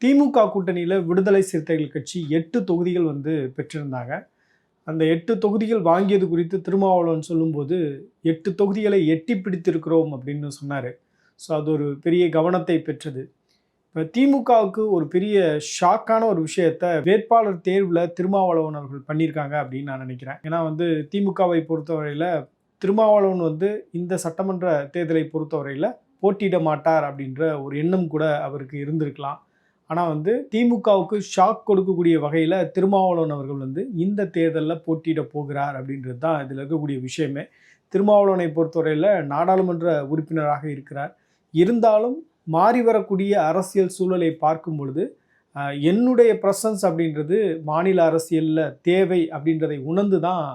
திமுக கூட்டணியில் விடுதலை சிறுத்தைகள் கட்சி 8 தொகுதிகள் பெற்றிருந்தாங்க. அந்த 8 தொகுதிகள் வாங்கியது குறித்து திருமாவளவன் சொல்லும்போது 8 தொகுதிகளை எட்டி பிடித்திருக்கிறோம் அப்படின்னு சொன்னார். ஸோ அது ஒரு பெரிய கவனத்தை பெற்றது. இப்போ திமுகவுக்கு ஒரு பெரிய ஷாக்கான ஒரு விஷயத்த வேட்பாளர் தேர்வில் திருமாவளவன் அவர்கள் பண்ணியிருக்காங்க அப்படின்னு நான் நினைக்கிறேன். ஏன்னா திமுகவை பொறுத்தவரையில் திருமாவளவன் இந்த சட்டமன்ற தேர்தலை பொறுத்தவரையில் போட்டியிட மாட்டார் அப்படின்ற ஒரு எண்ணம் கூட அவருக்கு இருந்திருக்கலாம். ஆனால் திமுகவுக்கு ஷாக் கொடுக்கக்கூடிய வகையில் திருமாவளவன் அவர்கள் இந்த தேர்தலில் போட்டியிட போகிறார் அப்படின்றது தான் இதில் இருக்கக்கூடிய விஷயமே. திருமாவளவனை பொறுத்தவரையில் நாடாளுமன்ற உறுப்பினராக இருக்கிறார். இருந்தாலும் மாறி வரக்கூடிய அரசியல் சூழலை பார்க்கும் பொழுது என்னுடைய ப்ரெசன்ஸ் அப்படின்றது மாநில அரசியலில் தேவை அப்படின்றதை உணர்ந்து தான்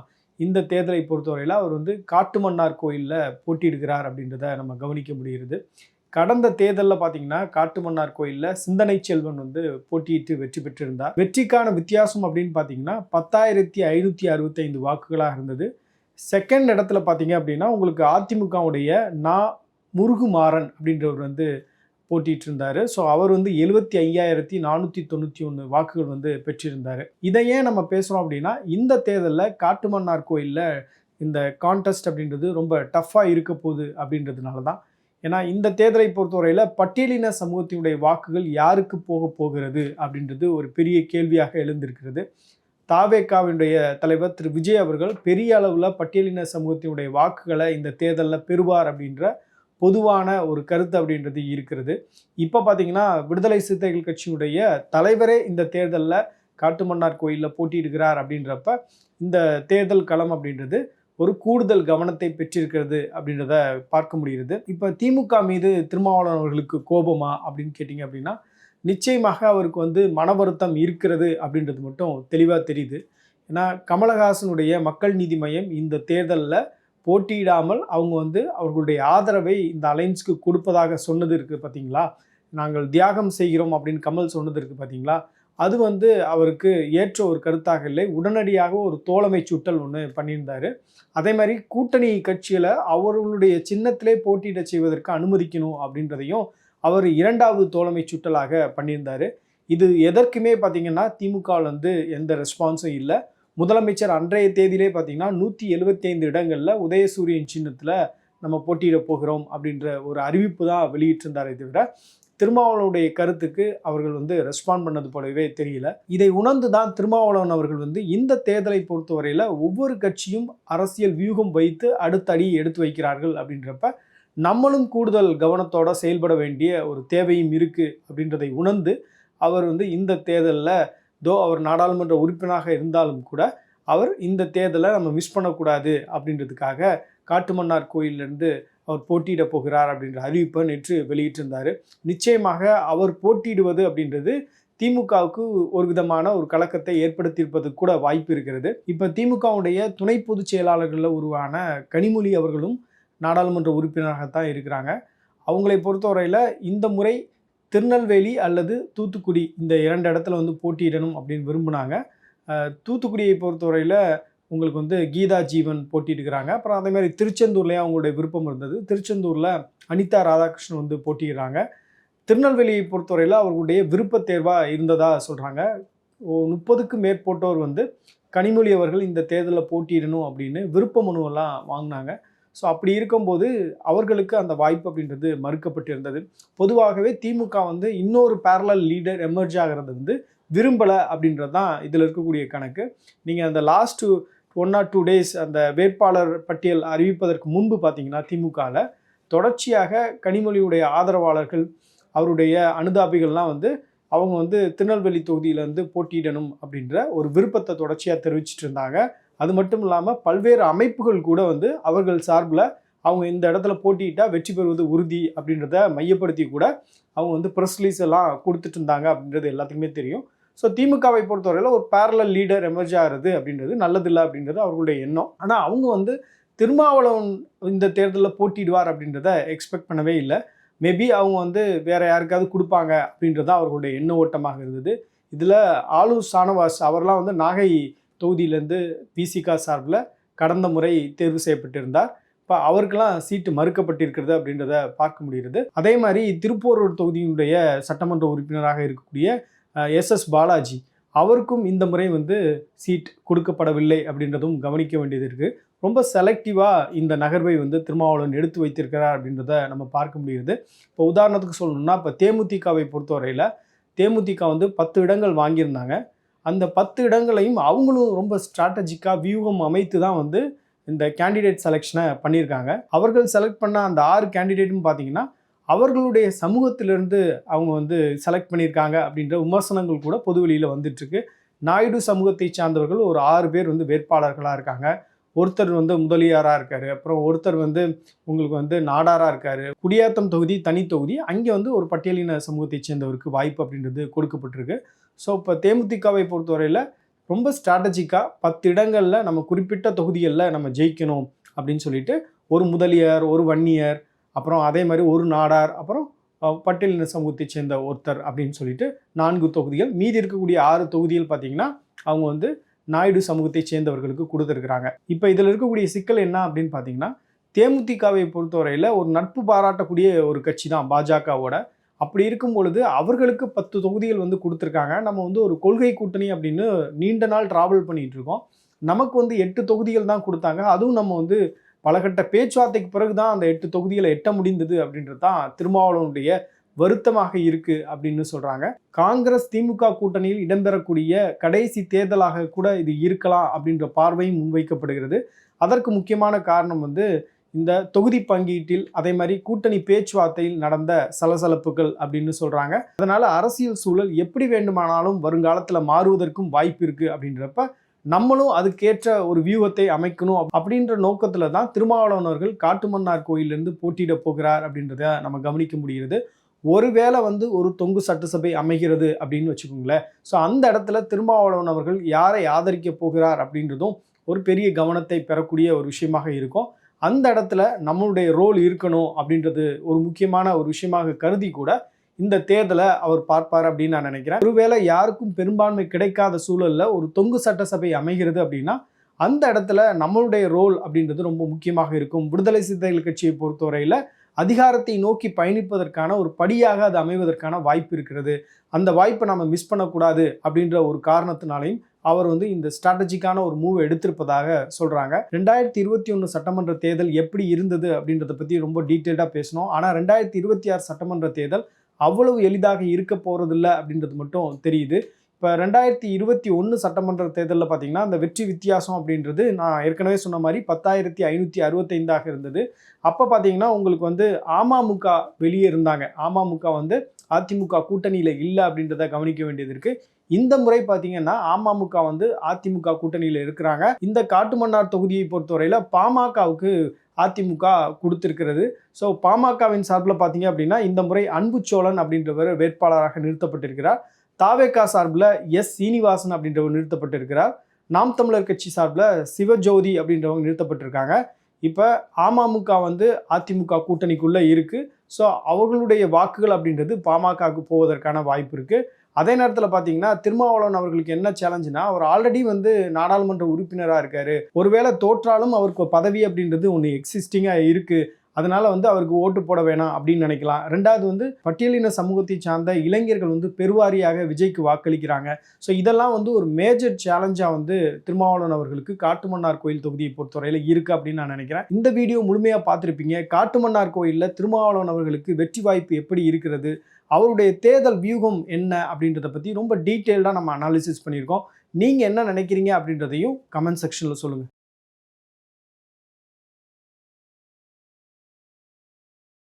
இந்த தேர்தலை பொறுத்தவரையில் அவர் காட்டுமன்னார் கோயிலில் போட்டியிடுகிறார் அப்படின்றத நம்ம கவனிக்க முடிகிறது. கடந்த தேர்தலில் பார்த்தீங்கன்னா காட்டுமன்னார் கோயிலில் சிந்தனை செல்வன் போட்டியிட்டு வெற்றி பெற்றிருந்தார். வெற்றிக்கான வித்தியாசம் அப்படின்னு பார்த்தீங்கன்னா 10,565 வாக்குகளாக இருந்தது. செகண்ட் இடத்துல பார்த்தீங்க அப்படின்னா உங்களுக்கு அதிமுகவுடைய முருகுமாறன் அப்படின்றவர் போட்டிட்டு இருந்தார். ஸோ அவர் 75,491 வாக்குகள் பெற்றிருந்தார். இதை ஏன் நம்ம பேசுகிறோம் அப்படின்னா இந்த தேர்தலில் காட்டுமன்னார் கோயிலில் இந்த கான்டெஸ்ட் அப்படின்றது ரொம்ப டஃப்பாக இருக்க போகுது அப்படின்றதுனால தான். ஏன்னா இந்த தேர்தலை பொறுத்தவரையில் பட்டியலின சமூகத்தினுடைய வாக்குகள் யாருக்கு போகிறது அப்படின்றது ஒரு பெரிய கேள்வியாக எழுந்திருக்கிறது. தாவேகாவினுடைய தலைவர் திரு விஜய் அவர்கள் பெரிய அளவில் பட்டியலின சமூகத்தினுடைய வாக்குகளை இந்த தேர்தலில் பெறுவார் அப்படின்ற பொதுவான ஒரு கருத்து அப்படின்றது இருக்கிறது. இப்போ பார்த்தீங்கன்னா விடுதலை சிறுத்தைகள் கட்சியுடைய தலைவரே இந்த தேர்தலில் காட்டுமன்னார் கோயிலில் போட்டியிடுகிறார் அப்படின்றப்ப இந்த தேர்தல் களம் அப்படின்றது ஒரு கூடுதல் கவனத்தை பெற்றிருக்கிறது அப்படின்றத பார்க்க முடிகிறது. இப்போ திமுக மீது திருமாவளவன் அவர்களுக்கு கோபமா அப்படின்னு கேட்டிங்க அப்படின்னா நிச்சயமாக அவருக்கு மன வருத்தம் இருக்கிறது அப்படின்றது மட்டும் தெளிவாக தெரியுது. ஏன்னா கமலஹாசனுடைய மக்கள் நீதி மையம் இந்த தேர்தலில் போட்டியிடாமல் அவங்க அவர்களுடைய ஆதரவை இந்த அலைன்ஸ்க்கு கொடுப்பதாக சொன்னது இருக்குது பார்த்தீங்களா. நாங்கள் தியாகம் செய்கிறோம் அப்படின்னு கமல் சொன்னது இருக்குது பார்த்தீங்களா. அது அவருக்கு ஏற்ற ஒரு கருத்தாக இல்லை. உடனடியாக ஒரு தோழமை சுட்டல் ஒன்று பண்ணியிருந்தார். அதே மாதிரி கூட்டணி கட்சியில் அவர்களுடைய சின்னத்திலே போட்டியிட செய்வதற்கு அனுமதிக்கணும் அப்படின்றதையும் அவர் 2வது தோழமை சுட்டலாக பண்ணியிருந்தார். இது எதற்குமே பார்த்திங்கன்னா திமுகவில் எந்த ரெஸ்பான்ஸும் இல்லை. முதலமைச்சர் அன்றைய தேதியிலே பார்த்திங்கன்னா 175 இடங்களில் உதயசூரியன் சின்னத்தில் நம்ம போட்டியிட போகிறோம் அப்படின்ற ஒரு அறிவிப்பு தான் வெளியிட்டிருந்தாரே தவிர திருமாவளவனுடைய கருத்துக்கு அவர்கள் ரெஸ்பாண்ட் பண்ணது போலவே தெரியல. இதை உணர்ந்து தான் திருமாவளவன் அவர்கள் இந்த தேர்தலை பொறுத்தவரையில் ஒவ்வொரு கட்சியும் அரசியல் வியூகம் வைத்து அடுத்த அடி எடுத்து வைக்கிறார்கள் அப்படின்றப்ப நம்மளும் கூடுதல் கவனத்தோடு செயல்பட வேண்டிய ஒரு தேவையும் இருக்குது அப்படின்றதை உணர்ந்து அவர் இந்த தேர்தலில் அவர் நாடாளுமன்ற உறுப்பினராக இருந்தாலும் கூட அவர் இந்த தேர்தலை நம்ம மிஸ் பண்ணக்கூடாது அப்படின்றதுக்காக காட்டுமன்னார் கோயிலிருந்து அவர் போட்டியிட போகிறார் அப்படின்ற அறிவிப்பை நேற்று வெளியிட்டிருந்தார். நிச்சயமாக அவர் போட்டியிடுவது அப்படின்றது திமுகவுக்கு ஒரு விதமான ஒரு கலக்கத்தை ஏற்படுத்தியிருப்பது கூட வாய்ப்பு இருக்கிறது. இப்போ திமுகவுடைய துணை பொதுச் செயலாளர்களில் உருவான கனிமொழி அவர்களும் நாடாளுமன்ற உறுப்பினராகத்தான் இருக்கிறாங்க. அவங்களை பொறுத்தவரையில் இந்த முறை திருநெல்வேலி அல்லது தூத்துக்குடி இந்த 2 இடத்துல போட்டியிடணும் அப்படின்னு விரும்பினாங்க. தூத்துக்குடியை பொறுத்தவரையில் உங்களுக்கு கீதா ஜீவன் போட்டியிடுகிறாங்க. அப்புறம் அதே மாதிரி திருச்செந்தூர்லேயே அவங்களுடைய விருப்பம் இருந்தது. திருச்செந்தூரில் அனிதா ராதாகிருஷ்ணன் போட்டியிடுறாங்க. திருநெல்வேலியை பொறுத்தவரையில் அவர்களுடைய விருப்ப தேர்வாக இருந்ததாக சொல்கிறாங்க. 30க்கும் மேற்பட்டோர் கனிமொழி அவர்கள் இந்த தேர்தலில் போட்டியிடணும் அப்படின்னு விருப்ப மனுவெல்லாம் வாங்கினாங்க. ஸோ அப்படி இருக்கும்போது அவர்களுக்கு அந்த வாய்ப்பு அப்படின்றது மறுக்கப்பட்டிருந்தது. பொதுவாகவே திமுக இன்னொரு பேரலல் லீடர் எமர்ஜ் ஆகிறது விரும்பலை அப்படின்றது தான் இதில் இருக்கக்கூடிய கணக்கு. நீங்கள் அந்த லாஸ்ட்டு 1 or 2 days அந்த வேட்பாளர் பட்டியல் அறிவிப்பதற்கு முன்பு பார்த்தீங்கன்னா திமுகவில் தொடர்ச்சியாக கனிமொழியுடைய ஆதரவாளர்கள் அவருடைய அனுதாபிகள்லாம் அவங்க திருநெல்வேலி தொகுதியில் போட்டியிடணும் அப்படின்ற ஒரு விருப்பத்தை தொடர்ச்சியாக தெரிவிச்சிட்டு இருந்தாங்க. அது மட்டும் இல்லாமல் பல்வேறு அமைப்புகள் கூட அவர்கள் சார்பில் அவங்க இந்த இடத்துல போட்டியிட்டால் வெற்றி பெறுவது உறுதி அப்படின்றத மையப்படுத்தி கூட அவங்க ப்ரெஸ் ரிலீஸ் எல்லாம் கொடுத்துட்டு இருந்தாங்க அப்படின்றது எல்லாத்துக்குமே தெரியும். ஸோ திமுகவை பொறுத்தவரையில் ஒரு பேரலல் லீடர் எமர்ஜ் ஆகிறது அப்படின்றது நல்லதில்லை அப்படின்றது அவர்களுடைய எண்ணம். ஆனால் அவங்க திருமாவளவன் இந்த தேர்தலில் போட்டியிடுவார் அப்படின்றத எக்ஸ்பெக்ட் பண்ணவே இல்லை. மேபி அவங்க வேறு யாருக்காவது கொடுப்பாங்க அப்படின்றது அவர்களுடைய எண்ண ஓட்டமாக இருந்தது. இதில் ஆலூர் ஷானவாஸ் அவர்லாம் நாகை தொகுதியிலேருந்து விசிகா சார்பில் கடந்த முறை தேர்வு செய்யப்பட்டிருந்தார். இப்போ அவருக்கெல்லாம் சீட்டு மறுக்கப்பட்டிருக்கிறது அப்படின்றத பார்க்க முடிகிறது. அதே மாதிரி திருப்போரூர் தொகுதியினுடைய சட்டமன்ற உறுப்பினராக இருக்கக்கூடிய எஸ் பாலாஜி அவருக்கும் இந்த முறை சீட் கொடுக்கப்படவில்லை அப்படின்றதும் கவனிக்க வேண்டியது இருக்குது. ரொம்ப செலக்டிவாக இந்த நகர்வை திருமாவளவன் எடுத்து வைத்திருக்கிறார் அப்படின்றத நம்ம பார்க்க முடியுது. இப்போ உதாரணத்துக்கு சொல்லணும்னா, இப்போ தேமுதிகவை பொறுத்தவரையில் தேமுதிக 10 இடங்கள் வாங்கியிருந்தாங்க. அந்த 10 இடங்களையும் அவங்களும் ரொம்ப ஸ்ட்ராட்டஜிக்காக வியூகம் அமைத்து தான் இந்த கேண்டிடேட் செலெக்ஷனை பண்ணியிருக்காங்க. அவர்கள் செலக்ட் பண்ண அந்த 6 கேண்டிடேட்னு பார்த்தீங்கன்னா அவர்களுடைய சமூகத்திலிருந்து அவங்க செலக்ட் பண்ணியிருக்காங்க அப்படின்ற விமர்சனங்கள் கூட பொதுவெளியில் வந்துட்டுருக்கு. நாயுடு சமூகத்தை சார்ந்தவர்கள் ஒரு 6 பேர் வேட்பாளர்களாக இருக்காங்க. ஒருத்தர் முதலியாராக இருக்கார், அப்புறம் ஒருத்தர் உங்களுக்கு நாடாராக இருக்கார். குடியாத்தம் தொகுதி தனி தொகுதி, அங்கே ஒரு பட்டியலின சமூகத்தை சேர்ந்தவருக்கு வாய்ப்பு அப்படின்றது கொடுக்கப்பட்டிருக்கு. ஸோ இப்போ தேமுதிகவை பொறுத்தவரையில் ரொம்ப ஸ்ட்ராட்டஜிக்காக 10 இடங்களில் நம்ம குறிப்பிட்ட தொகுதிகளில் நம்ம ஜெயிக்கணும் அப்படின்னு சொல்லிட்டு ஒரு முதலியார், ஒரு வன்னியர், அப்புறம் அதே மாதிரி ஒரு நாடார், அப்புறம் பட்டியலின சமூகத்தை சேர்ந்த ஒருத்தர் அப்படின்னு சொல்லிட்டு 4 தொகுதிகள். மீதி இருக்கக்கூடிய 6 தொகுதிகள் பார்த்திங்கன்னா அவங்க நாயுடு சமூகத்தை சேர்ந்தவர்களுக்கு கொடுத்துருக்குறாங்க. இப்போ இதில் இருக்கக்கூடிய சிக்கல் என்ன அப்படின்னு பார்த்தீங்கன்னா, தேமுதிகவை பொறுத்தவரையில் ஒரு நட்பு பாராட்டக்கூடிய ஒரு கட்சி தான் பாஜகவோட. அப்படி இருக்கும் பொழுது அவர்களுக்கு 10 தொகுதிகள் கொடுத்துருக்காங்க. நம்ம ஒரு கொள்கை கூட்டணி அப்படின்னு நீண்ட நாள் ட்ராவல் பண்ணிகிட்டு இருக்கோம். நமக்கு 8 தொகுதிகள் தான் கொடுத்தாங்க. அதுவும் நம்ம பலகட்ட பேச்சுவார்த்தைக்கு பிறகு தான் அந்த 8 தொகுதிகளை எட்ட முடிந்தது அப்படின்றது தான் திருமாவளவனுடைய வருத்தமாக இருக்குது அப்படின்னு சொல்கிறாங்க. காங்கிரஸ் திமுக கூட்டணியில் இடம்பெறக்கூடிய கடைசி தேர்தலாக கூட இது இருக்கலாம் அப்படின்ற பார்வையும் முன்வைக்கப்படுகிறது. அதற்கு முக்கியமான காரணம் இந்த தொகுதி பங்கீட்டில், அதே மாதிரி கூட்டணி பேச்சுவார்த்தையில் நடந்த சலசலப்புகள் அப்படின்னு சொல்கிறாங்க. அதனால் அரசியல் சூழல் எப்படி வேண்டுமானாலும் வருங்காலத்தில் மாறுவதற்கும் வாய்ப்பு இருக்குது. அப்படின்றப்ப நம்மளும் அதுக்கேற்ற ஒரு வியூகத்தை அமைக்கணும் அப்படின்ற நோக்கத்தில் தான் திருமாவளவன் அவர்கள் காட்டுமன்னார் கோயிலிருந்து போட்டியிட போகிறார் அப்படின்றத நம்ம கவனிக்க முடிகிறது. ஒருவேளை ஒரு தொங்கு சட்டசபை அமைகிறது அப்படின்னு வச்சுக்கோங்களேன். ஸோ அந்த இடத்துல திருமாவளவன் அவர்கள் யாரை ஆதரிக்க போகிறார் அப்படின்றதும் ஒரு பெரிய கவனத்தை பெறக்கூடிய ஒரு விஷயமாக இருக்கும். அந்த இடத்துல நம்மளுடைய ரோல் இருக்கணும் அப்படின்றது ஒரு முக்கியமான ஒரு விஷயமாக கருதி கூட இந்த தேர்தலை அவர் பார்ப்பார் அப்படின்னு நான் நினைக்கிறேன். ஒருவேளை யாருக்கும் பெரும்பான்மை கிடைக்காத சூழலில் ஒரு தொங்கு சட்டசபை அமைகிறது அப்படின்னா அந்த இடத்துல நம்மளுடைய ரோல் அப்படின்றது ரொம்ப முக்கியமாக இருக்கும். விடுதலை சிறுத்தைகள் கட்சியை பொறுத்தவரையில் அதிகாரத்தை நோக்கி பயணிப்பதற்கான ஒரு படியாக அது அமைவதற்கான வாய்ப்பு இருக்கிறது. அந்த வாய்ப்பை நம்ம மிஸ் பண்ணக்கூடாது அப்படின்ற ஒரு காரணத்தினாலையும் அவர் இந்த ஸ்ட்ராட்டஜிக்கான ஒரு மூவ் எடுத்திருப்பதாக சொல்கிறாங்க. 2021 சட்டமன்ற தேர்தல் எப்படி இருந்தது அப்படின்றத பற்றி ரொம்ப டீட்டெயில்டாக பேசணும். ஆனால் 2026 சட்டமன்ற தேர்தல் அவ்வளவு எளிதாக இருக்க போகிறதில்ல அப்படின்றது மட்டும் தெரியுது. இப்போ 2021 சட்டமன்ற தேர்தலில் பார்த்தீங்கன்னா அந்த வெற்றி வித்தியாசம் அப்படின்றது நான் ஏற்கனவே சொன்ன மாதிரி 10,565 இருந்தது. அப்போ பார்த்தீங்கன்னா உங்களுக்கு அமமுக வெளியே இருந்தாங்க. அமமுக அதிமுக கூட்டணியில் இல்லை அப்படின்றத கவனிக்க வேண்டியது இருக்குது. இந்த முறை பார்த்தீங்கன்னா அமமுக அதிமுக கூட்டணியில் இருக்கிறாங்க. இந்த காட்டுமன்னார் தொகுதியை பொறுத்தவரையில் பாமகவுக்கு அதிமுக கொடுத்திருக்கிறது. ஸோ பாமகவின் சார்பில் பார்த்தீங்க அப்படின்னா இந்த முறை அன்புச்சோழன் அப்படின்றவர் வேட்பாளராக நிறுத்தப்பட்டிருக்கிறார். தாவேகா சார்பில் சீனிவாசன் அப்படின்றவர் நிறுத்தப்பட்டிருக்கிறார். நாம் தமிழர் கட்சி சார்பில் சிவஜோதி அப்படின்றவங்க நிறுத்தப்பட்டிருக்காங்க. இப்போ அமமுக அதிமுக கூட்டணிக்குள்ளே இருக்குது. ஸோ அவர்களுடைய வாக்குகள் அப்படின்றது பாமகவுக்கு போவதற்கான வாய்ப்பு இருக்குது. அதே நேரத்தில் பார்த்தீங்கன்னா திருமாவளவன் அவர்களுக்கு என்ன சேலஞ்சுனா, அவர் ஆல்ரெடி நாடாளுமன்ற உறுப்பினராக இருக்கார். ஒருவேளை தோற்றாலும் அவருக்கு பதவி அப்படின்றது ஒன்று எக்ஸிஸ்டிங்காக இருக்குது. அதனால் அவருக்கு ஓட்டு போட வேணாம் அப்படின்னு நினைக்கலாம். ரெண்டாவது பட்டியலின சமூகத்தை சார்ந்த இளைஞர்கள் பெருவாரியாக விஜய்க்கு வாக்களிக்கிறாங்க. ஸோ இதெல்லாம் ஒரு மேஜர் சேலஞ்சாக திருமாவளவன் அவர்களுக்கு காட்டுமன்னார் கோயில் தொகுதியை பொறுத்தவரையில் இருக்குது அப்படின்னு நான் நினைக்கிறேன். இந்த வீடியோ முழுமையாக பார்த்துருப்பீங்க. காட்டுமன்னார் கோயிலில் திருமாவளவன் அவர்களுக்கு வெற்றி வாய்ப்பு எப்படி இருக்கிறது, அவருடைய தேர்தல் வியூகம் என்ன அப்படின்றத பற்றி ரொம்ப டீட்டெயில்டாக நம்ம அனாலிசிஸ் பண்ணியிருக்கோம். நீங்கள் என்ன நினைக்கிறீங்க அப்படின்றதையும் கமெண்ட் செக்ஷனில் சொல்லுங்கள்.